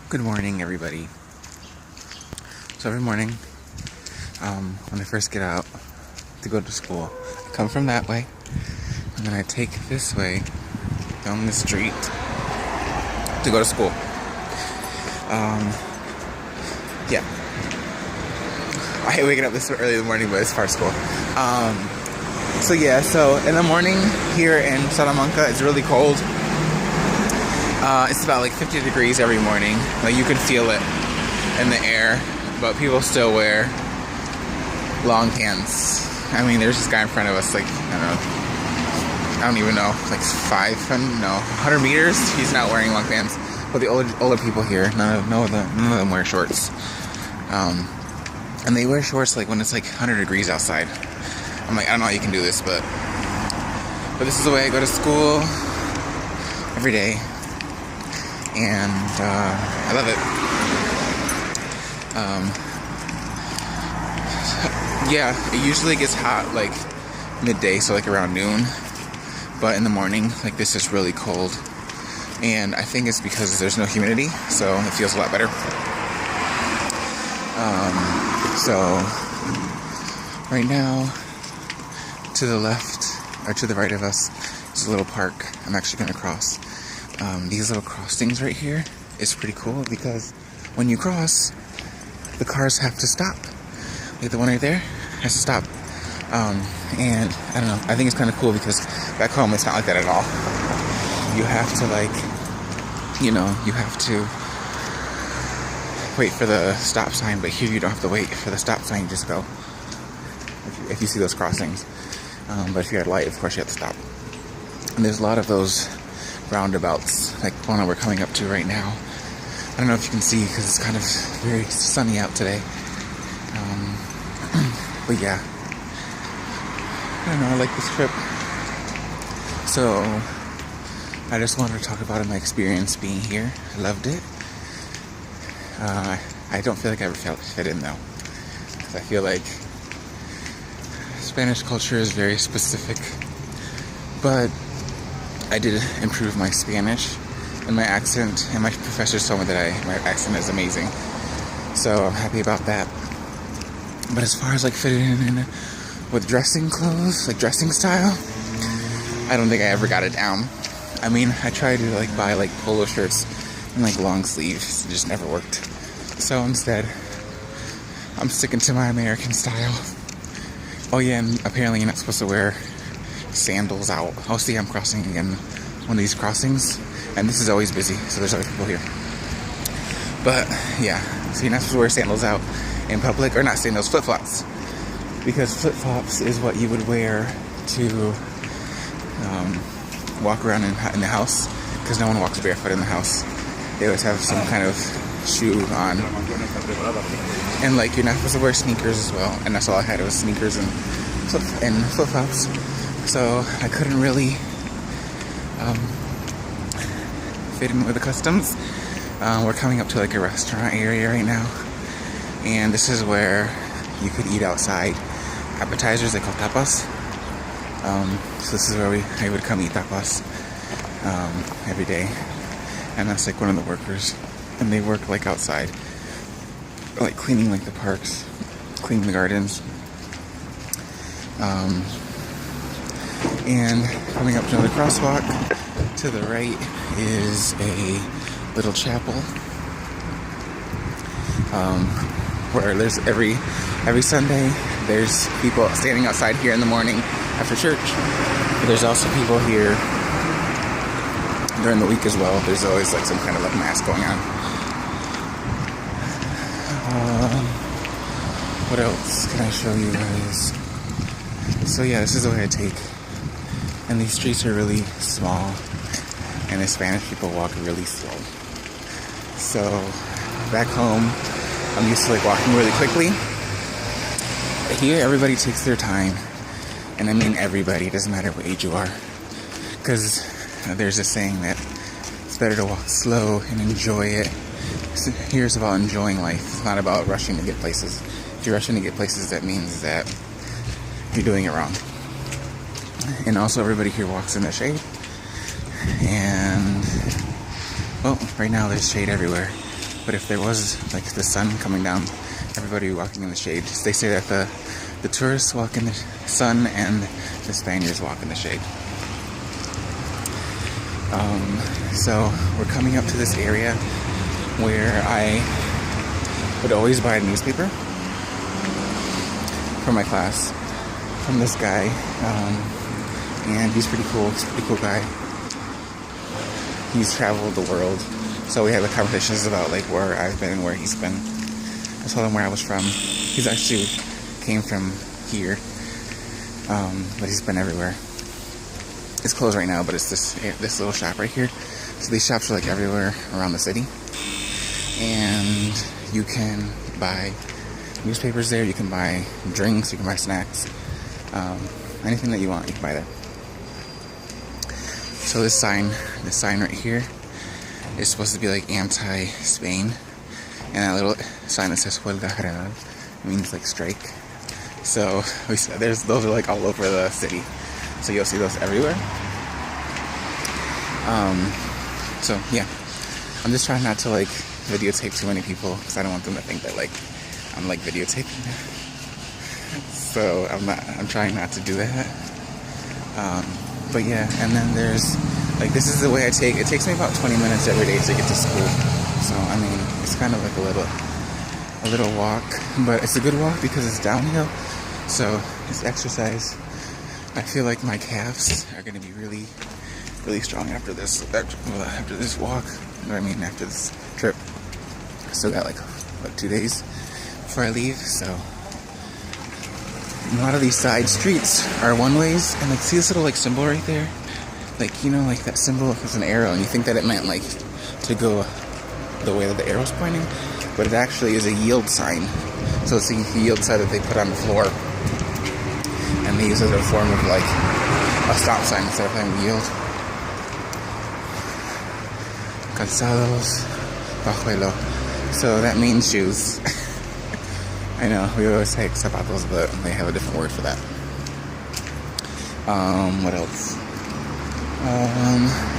Good morning, everybody. So every morning, when I first get out to go to school, I come from that way, and then I take this way down the street to go to school. Yeah. I hate waking up this early in the morning, but it's far school. So in the morning here in Salamanca, it's really cold. It's about like 50 degrees every morning. Like you can feel it in the air, but people still wear long pants. I mean, there's this guy in front of us, like, I don't even know, like 100 meters. He's not wearing long pants. But the older people here, none of them wear shorts. And they wear shorts like when it's like 100 degrees outside. I'm like, I don't know how you can do this, but this is the way I go to school every day. And I love it. It usually gets hot like midday, so like around noon. But in the morning, like this is really cold. And I think it's because there's no humidity, so it feels a lot better. So right now, to the left, or to the right of us, is a little park I'm actually going to cross. These little crossings right here is pretty cool because when you cross, the cars have to stop. Like the one right there has to stop. And I don't know, I think it's kind of cool because back home it's not like that at all. You have to you have to wait for the stop sign, but here you don't have to wait for the stop sign, you just go. If you see those crossings. But if you're at a light, of course you have to stop. And there's a lot of those roundabouts, like one we're coming up to right now. I don't know if you can see because it's kind of very sunny out today. But yeah, I don't know, I like this trip. So I just wanted to talk about my experience being here. I loved it. I don't feel like I ever fit in though. I feel like Spanish culture is very specific, but I did improve my Spanish and my accent, and my professors told me that my accent is amazing. So I'm happy about that. But as far as like fitting in with dressing clothes, like dressing style, I don't think I ever got it down. I mean, I tried to like buy like polo shirts and like long sleeves. It just never worked. So instead, I'm sticking to my American style. Oh yeah, and apparently you're not supposed to wear sandals out. Oh, see, I'm crossing again one of these crossings, and this is always busy, so there's other people here. But yeah, so you're not supposed to wear sandals out in public, or not sandals, flip-flops, because flip-flops is what you would wear to walk around in the house, because no one walks barefoot in the house. They always have some kind of shoe on, and like you're not supposed to wear sneakers as well. And that's all I had, was sneakers and flip-flops. So I couldn't really fit in with the customs. We're coming up to like a restaurant area right now, and this is where you could eat outside. Appetizers, they call tapas. So this is where I would come eat tapas every day. And that's like one of the workers, and they work like outside, like cleaning like the parks, cleaning the gardens. And coming up to another crosswalk, to the right is a little chapel, where there's every Sunday there's people standing outside here in the morning after church. But there's also people here during the week as well. There's always like some kind of like mass going on. What else can I show you guys? So yeah, this is the way I take. And these streets are really small, and the Spanish people walk really slow. So back home, I'm used to like walking really quickly. But here, everybody takes their time, and I mean everybody. It doesn't matter what age you are, because there's a saying that it's better to walk slow and enjoy it. So here's about enjoying life. It's not about rushing to get places. If you're rushing to get places, that means that you're doing it wrong. And also everybody here walks in the shade. And well, right now there's shade everywhere. But if there was like the sun coming down, everybody would be walking in the shade. They say that the tourists walk in the sun and the Spaniards walk in the shade. So we're coming up to this area where I would always buy a newspaper for my class from this guy, and he's pretty cool. He's a pretty cool guy. He's traveled the world, so we have conversations about like where I've been and where he's been. I told him where I was from. He's actually came from here, but he's been everywhere. It's closed right now, but it's this little shop right here. So these shops are like everywhere around the city, and you can buy newspapers there. You can buy drinks. You can buy snacks. Anything that you want, you can buy there. So this sign right here is supposed to be like anti-Spain, and that little sign that says "Huelga General" means like strike. So those are like all over the city. So you'll see those everywhere. So yeah, I'm just trying not to like videotape too many people because I don't want them to think that like I'm like videotaping. So I'm trying not to do that. But yeah, and then there's like, this is the way it takes me about 20 minutes every day to get to school. So I mean, it's kind of like a little walk, but it's a good walk because it's downhill. So it's exercise. I feel like my calves are going to be really, really strong after this walk. After this trip. I still got like 2 days before I leave. So a lot of these side streets are one ways, and like, see this little like symbol right there? Like, you know, like that symbol is an arrow, and you think that it meant like to go the way that the arrow's pointing, but it actually is a yield sign. So it's a yield sign that they put on the floor, and they use it as a form of like a stop sign instead of having yield. Calzados bajuelo. So that means shoes. I know, we always say zapatos, but they have a different word for that. What else?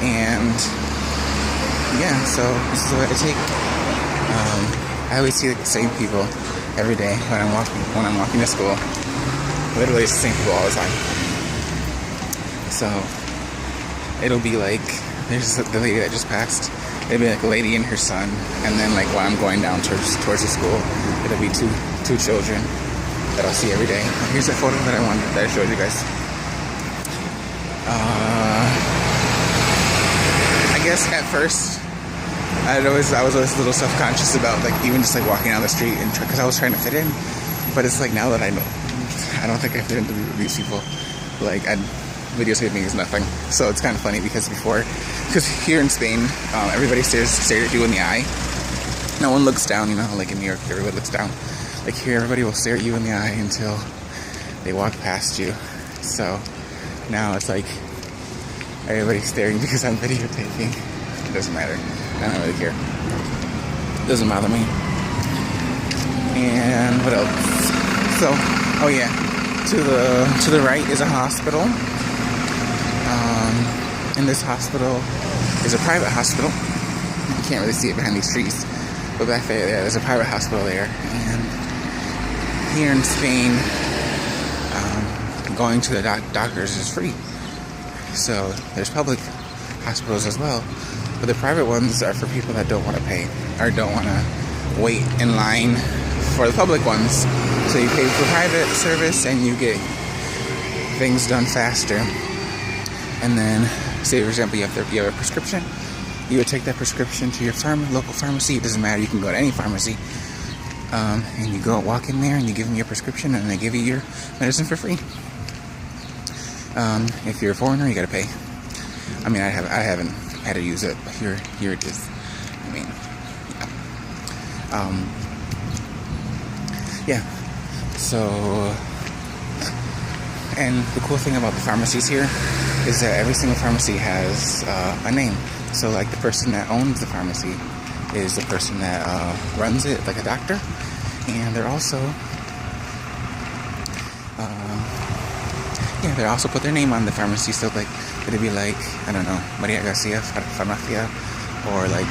And yeah, so this is what I take. I always see the same people every day when I'm walking to school. Literally it's the same people all the time. So it'll be like, there's the lady that just passed. It'll be like a lady and her son, and then like while I'm going down towards the school, it'll be two children that I'll see every day. Here's a photo that I showed you guys. I guess at first I was always a little self-conscious about like even just like walking down the street, and because I was trying to fit in. But it's like now that I know, I don't think I fit into these people. Like, videotaping is nothing. So it's kind of funny because here in Spain, everybody stares at you in the eye. No one looks down, you know, like in New York, everybody looks down. Like here, everybody will stare at you in the eye until they walk past you. So now it's like everybody's staring because I'm videotaping. It doesn't matter. I don't really care. It doesn't bother me. And what else? So, oh yeah, to the right is a hospital. And this hospital is a private hospital. You can't really see it behind these trees, but back there, there's a private hospital there. And here in Spain, going to the doctors is free. So there's public hospitals as well, but the private ones are for people that don't want to pay or don't want to wait in line for the public ones. So you pay for private service and you get things done faster. And then, say for example, you have a prescription. You would take that prescription to your local pharmacy. It doesn't matter. You can go to any pharmacy, and you walk in there and you give them your prescription, and they give you your medicine for free. If you're a foreigner, you gotta pay. I mean, I haven't had to use it, but here it is. I mean, yeah. So, and the cool thing about the pharmacies here is that every single pharmacy has a name. So, like, the person that owns the pharmacy is the person that runs it, like a doctor, and they're also they also put their name on the pharmacy. So like it'd be like, I don't know, Maria Garcia Farmacia, or like